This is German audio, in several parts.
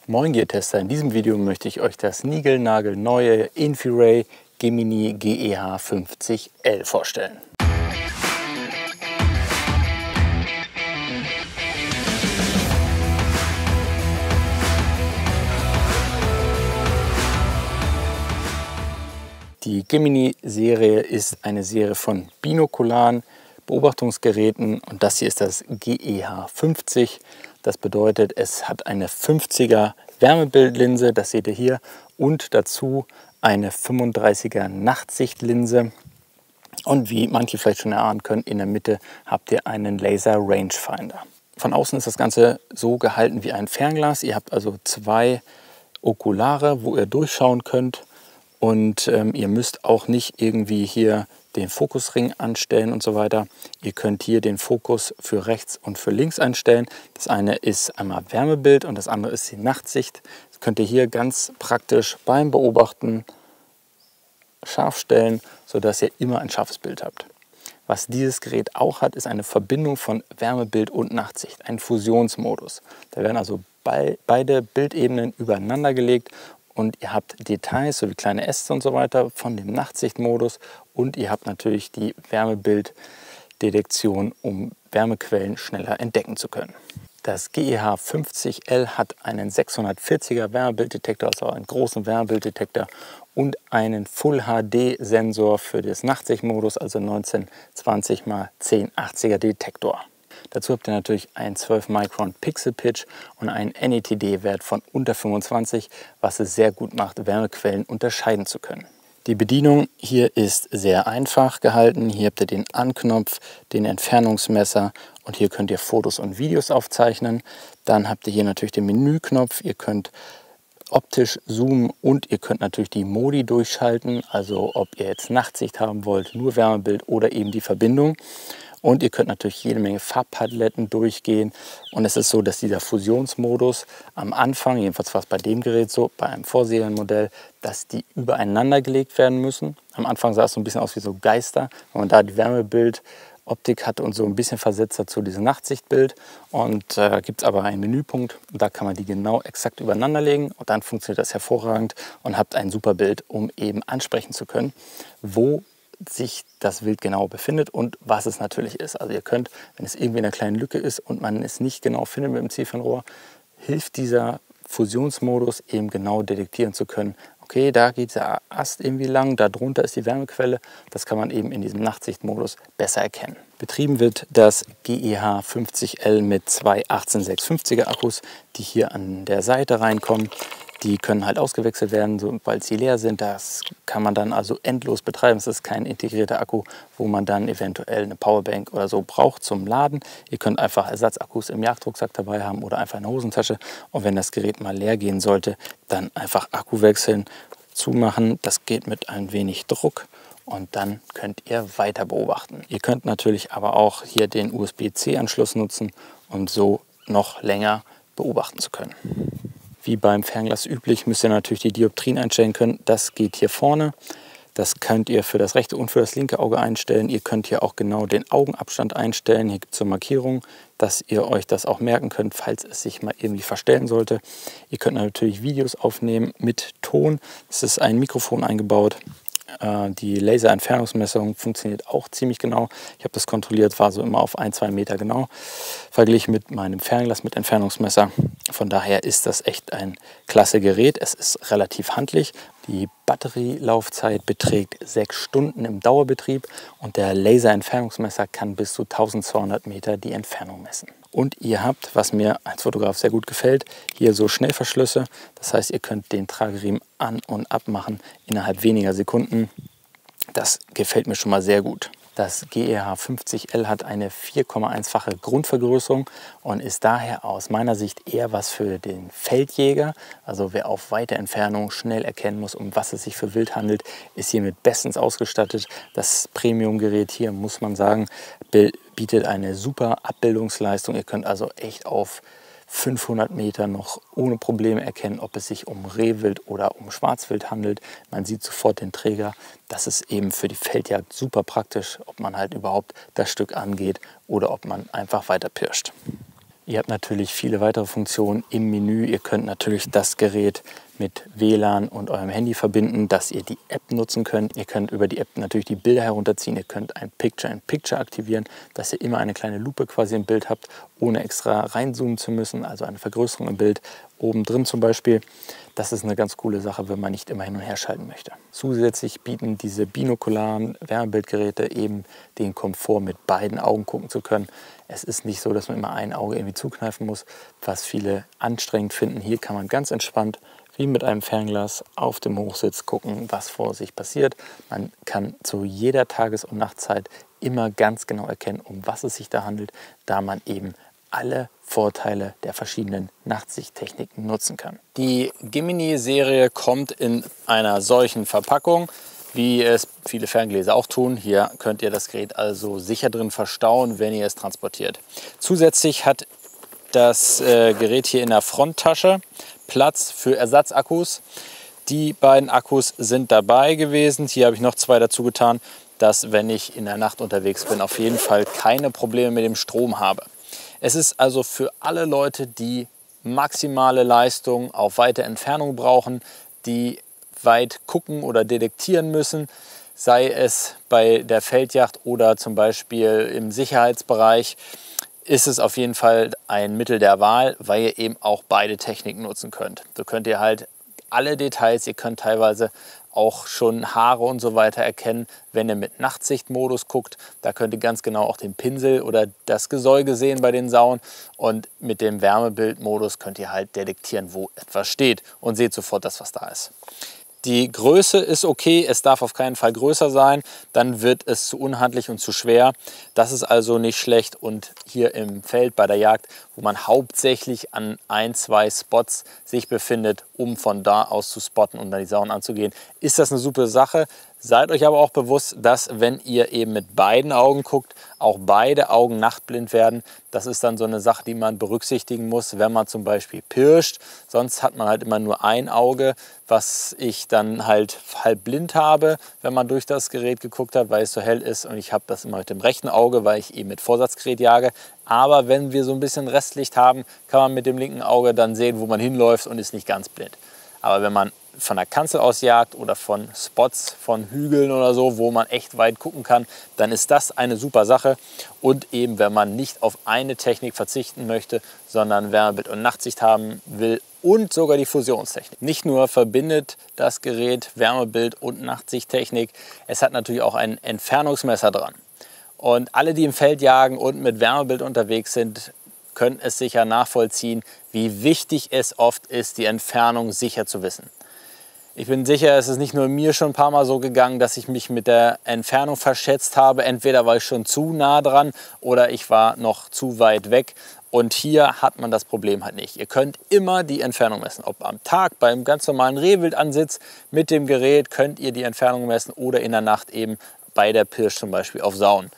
Moin Gear-Tester, in diesem Video möchte ich euch das niegelnagelneue Infiray Gemini GEH 50L vorstellen. Die Gemini-Serie ist eine Serie von binokularen Beobachtungsgeräten und das hier ist das GEH 50. Das bedeutet, es hat eine 50er Wärmebildlinse, das seht ihr hier, und dazu eine 35er Nachtsichtlinse. Und wie manche vielleicht schon erahnen können, in der Mitte habt ihr einen Laser Rangefinder. Von außen ist das Ganze so gehalten wie ein Fernglas. Ihr habt also zwei Okulare, wo ihr durchschauen könnt. Und ihr müsst auch nicht irgendwie hier den Fokusring anstellen und so weiter. Ihr könnt hier den Fokus für rechts und für links einstellen. Das eine ist einmal Wärmebild und das andere ist die Nachtsicht. Das könnt ihr hier ganz praktisch beim Beobachten scharf stellen, sodass ihr immer ein scharfes Bild habt. Was dieses Gerät auch hat, ist eine Verbindung von Wärmebild und Nachtsicht, ein Fusionsmodus. Da werden also beide Bildebenen übereinander gelegt. Und ihr habt Details, so wie kleine Äste und so weiter von dem Nachtsichtmodus. Und ihr habt natürlich die Wärmebilddetektion, um Wärmequellen schneller entdecken zu können. Das GEH 50L hat einen 640er Wärmebilddetektor, also einen großen Wärmebilddetektor und einen Full-HD-Sensor für das Nachtsichtmodus, also 1920 x 1080er Detektor. Dazu habt ihr natürlich einen 12 Micron Pixel Pitch und einen NETD-Wert von unter 25, was es sehr gut macht, Wärmequellen unterscheiden zu können. Die Bedienung hier ist sehr einfach gehalten. Hier habt ihr den Anknopf, den Entfernungsmesser und hier könnt ihr Fotos und Videos aufzeichnen. Dann habt ihr hier natürlich den Menüknopf. Ihr könnt optisch zoomen und ihr könnt natürlich die Modi durchschalten, also ob ihr jetzt Nachtsicht haben wollt, nur Wärmebild oder eben die Verbindung. Und ihr könnt natürlich jede Menge Farbpaletten durchgehen. Und es ist so, dass dieser Fusionsmodus am Anfang, jedenfalls war es bei dem Gerät so, bei einem Vorserienmodell, dass die übereinander gelegt werden müssen. Am Anfang sah es so ein bisschen aus wie so Geister, wenn man da die Wärmebildoptik hatte und so ein bisschen versetzt dazu dieses Nachtsichtbild. Und da gibt es aber einen Menüpunkt, und da kann man die genau exakt übereinander legen. Und dann funktioniert das hervorragend und habt ein super Bild, um eben ansprechen zu können, wo sich das Wild genau befindet und was es natürlich ist. Also ihr könnt, wenn es irgendwie in einer kleinen Lücke ist und man es nicht genau findet mit dem Zielfernrohr, hilft dieser Fusionsmodus eben genau detektieren zu können. Okay, da geht der Ast irgendwie lang, darunter ist die Wärmequelle. Das kann man eben in diesem Nachtsichtmodus besser erkennen. Betrieben wird das GEH 50L mit zwei 18650er Akkus, die hier an der Seite reinkommen. Die können halt ausgewechselt werden, sobald sie leer sind. Das kann man dann also endlos betreiben. Es ist kein integrierter Akku, wo man dann eventuell eine Powerbank oder so braucht zum Laden. Ihr könnt einfach Ersatzakkus im Jagdrucksack dabei haben oder einfach in der Hosentasche. Und wenn das Gerät mal leer gehen sollte, dann einfach Akku wechseln, zumachen. Das geht mit ein wenig Druck. Und dann könnt ihr weiter beobachten. Ihr könnt natürlich aber auch hier den USB-C-Anschluss nutzen, um so noch länger beobachten zu können. Wie beim Fernglas üblich müsst ihr natürlich die Dioptrien einstellen können. Das geht hier vorne. Das könnt ihr für das rechte und für das linke Auge einstellen. Ihr könnt hier auch genau den Augenabstand einstellen. Hier gibt es so Markierungen, dass ihr euch das auch merken könnt, falls es sich mal irgendwie verstellen sollte. Ihr könnt natürlich Videos aufnehmen mit Ton. Es ist ein Mikrofon eingebaut. Die Laserentfernungsmessung funktioniert auch ziemlich genau. Ich habe das kontrolliert, war so immer auf 1-2 Meter genau, verglichen mit meinem Fernglas mit Entfernungsmesser. Von daher ist das echt ein klasse Gerät. Es ist relativ handlich. Die Batterielaufzeit beträgt 6 Stunden im Dauerbetrieb und der Laserentfernungsmesser kann bis zu 1200 Meter die Entfernung messen. Und ihr habt, was mir als Fotograf sehr gut gefällt, hier so Schnellverschlüsse. Das heißt, ihr könnt den Trageriemen an- und abmachen innerhalb weniger Sekunden. Das gefällt mir schon mal sehr gut. Das GEH 50L hat eine 4,1-fache Grundvergrößerung und ist daher aus meiner Sicht eher was für den Feldjäger. Also wer auf weite Entfernung schnell erkennen muss, um was es sich für Wild handelt, ist hiermit bestens ausgestattet. Das Premium-Gerät hier, muss man sagen, bietet eine super Abbildungsleistung. Ihr könnt also echt auf 500 Meter noch ohne Probleme erkennen, ob es sich um Rehwild oder um Schwarzwild handelt. Man sieht sofort den Träger. Das ist eben für die Feldjagd super praktisch, ob man halt überhaupt das Stück angeht oder ob man einfach weiter pirscht. Ihr habt natürlich viele weitere Funktionen im Menü. Ihr könnt natürlich das Gerät mit WLAN und eurem Handy verbinden, dass ihr die App nutzen könnt. Ihr könnt über die App natürlich die Bilder herunterziehen. Ihr könnt ein Picture-in-Picture aktivieren, dass ihr immer eine kleine Lupe quasi im Bild habt, ohne extra reinzoomen zu müssen, also eine Vergrößerung im Bild oben drin zum Beispiel. Das ist eine ganz coole Sache, wenn man nicht immer hin und her schalten möchte. Zusätzlich bieten diese binokularen Wärmebildgeräte eben den Komfort, mit beiden Augen gucken zu können. Es ist nicht so, dass man immer ein Auge irgendwie zukneifen muss, was viele anstrengend finden. Hier kann man ganz entspannt wie mit einem Fernglas auf dem Hochsitz gucken, was vor sich passiert. Man kann zu jeder Tages- und Nachtzeit immer ganz genau erkennen, um was es sich da handelt, da man eben alle Vorteile der verschiedenen Nachtsichttechniken nutzen kann. Die Gemini-Serie kommt in einer solchen Verpackung, wie es viele Ferngläser auch tun. Hier könnt ihr das Gerät also sicher drin verstauen, wenn ihr es transportiert. Zusätzlich hat das Gerät hier in der Fronttasche Platz für Ersatzakkus. Die beiden Akkus sind dabei gewesen. Hier habe ich noch 2 dazu getan, dass, wenn ich in der Nacht unterwegs bin, auf jeden Fall keine Probleme mit dem Strom habe. Es ist also für alle Leute, die maximale Leistung auf weite Entfernung brauchen, die weit gucken oder detektieren müssen, sei es bei der Feldjagd oder zum Beispiel im Sicherheitsbereich, ist es auf jeden Fall ein Mittel der Wahl, weil ihr eben auch beide Techniken nutzen könnt. So könnt ihr halt alle Details, ihr könnt teilweise auch schon Haare und so weiter erkennen, wenn ihr mit Nachtsichtmodus guckt. Da könnt ihr ganz genau auch den Pinsel oder das Gesäuge sehen bei den Sauen. Und mit dem Wärmebildmodus könnt ihr halt detektieren, wo etwas steht und seht sofort das, was da ist. Die Größe ist okay, es darf auf keinen Fall größer sein, dann wird es zu unhandlich und zu schwer. Das ist also nicht schlecht. Und hier im Feld bei der Jagd, wo man hauptsächlich an 1, 2 Spots sich befindet, um von da aus zu spotten und dann die Sauen anzugehen, ist das eine super Sache. Seid euch aber auch bewusst, dass, wenn ihr eben mit beiden Augen guckt, auch beide Augen nachtblind werden. Das ist dann so eine Sache, die man berücksichtigen muss, wenn man zum Beispiel pirscht. Sonst hat man halt immer nur ein Auge, was ich dann halt halb blind habe, wenn man durch das Gerät geguckt hat, weil es so hell ist. Und ich habe das immer mit dem rechten Auge, weil ich eben mit Vorsatzgerät jage. Aber wenn wir so ein bisschen Restlicht haben, kann man mit dem linken Auge dann sehen, wo man hinläuft und ist nicht ganz blind. Aber wenn man von der Kanzel aus jagt oder von Spots, von Hügeln oder so, wo man echt weit gucken kann, dann ist das eine super Sache. Und eben, wenn man nicht auf eine Technik verzichten möchte, sondern Wärmebild und Nachtsicht haben will und sogar die Fusionstechnik. Nicht nur verbindet das Gerät Wärmebild und Nachtsichttechnik, es hat natürlich auch ein Entfernungsmesser dran. Und alle, die im Feld jagen und mit Wärmebild unterwegs sind, können es sicher nachvollziehen, wie wichtig es oft ist, die Entfernung sicher zu wissen. Ich bin sicher, es ist nicht nur mir schon ein paar Mal so gegangen, dass ich mich mit der Entfernung verschätzt habe. Entweder war ich schon zu nah dran oder ich war noch zu weit weg. Und hier hat man das Problem halt nicht. Ihr könnt immer die Entfernung messen. Ob am Tag beim ganz normalen Rehwildansitz mit dem Gerät könnt ihr die Entfernung messen oder in der Nacht eben bei der Pirsch zum Beispiel auf Sauen.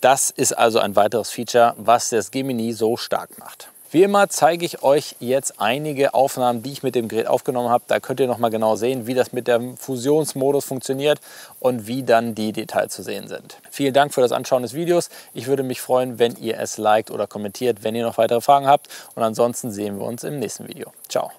Das ist also ein weiteres Feature, was das Gemini so stark macht. Wie immer zeige ich euch jetzt einige Aufnahmen, die ich mit dem Gerät aufgenommen habe. Da könnt ihr noch mal genau sehen, wie das mit dem Fusionsmodus funktioniert und wie dann die Details zu sehen sind. Vielen Dank für das Anschauen des Videos. Ich würde mich freuen, wenn ihr es liked oder kommentiert, wenn ihr noch weitere Fragen habt. Und ansonsten sehen wir uns im nächsten Video. Ciao.